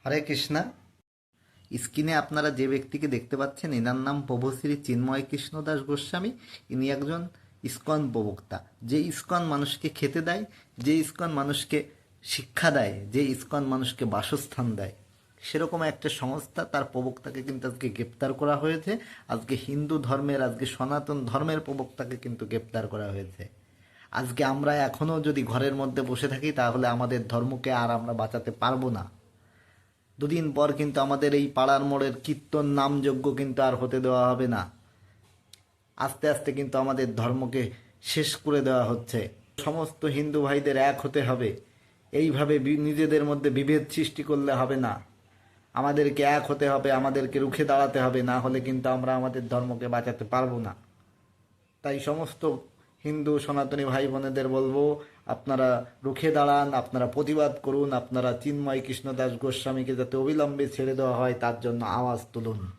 হরে কৃষ্ণা। স্ক্রিনে আপনারা যে ব্যক্তিকে দেখতে পাচ্ছেন এনার নাম প্রভুশ্রী চিন্ময় কৃষ্ণ দাস গোস্বামী। ইনি একজন ইস্কন প্রবক্তা। যে ইস্কন মানুষকে খেতে দেয়, যে ইস্কন মানুষকে শিক্ষা দেয়, যে ইস্কন মানুষকে বাসস্থান দেয়, সেরকম একটা সংস্থা তার প্রবক্তাকে কিন্তু আজকে গ্রেপ্তার করা হয়েছে। আজকে হিন্দু ধর্মের, আজকে সনাতন ধর্মের প্রবক্তাকে কিন্তু গ্রেপ্তার করা হয়েছে। আজকে আমরা এখনও যদি ঘরের মধ্যে বসে থাকি তাহলে আমাদের ধর্মকে আর আমরা বাঁচাতে পারবো না। দুদিন পর কিন্তু আমাদের এই পাড়ার মোড়ের কীর্তন নামযজ্ঞ কিন্তু আর হতে দেওয়া হবে না। আস্তে আস্তে কিন্তু আমাদের ধর্মকে শেষ করে দেওয়া হচ্ছে। সমস্ত হিন্দু ভাইদের এক হতে হবে। এইভাবে নিজেদের মধ্যে বিভেদ সৃষ্টি করলে হবে না। আমাদেরকে এক হতে হবে, আমাদেরকে রুখে দাঁড়াতে হবে, না হলে কিন্তু আমরা আমাদের ধর্মকে বাঁচাতে পারবো না। তাই সমস্ত হিন্দু সনাতনী ভাই বোনেদের বলবো, আপনারা রুখে দাঁড়ান, আপনারা প্রতিবাদ করুন, আপনারা চিন্ময় কৃষ্ণ দাস গোস্বামীকে যাতে অবিলম্বে ছেড়ে দেওয়া হয় তার জন্য আওয়াজ তুলুন।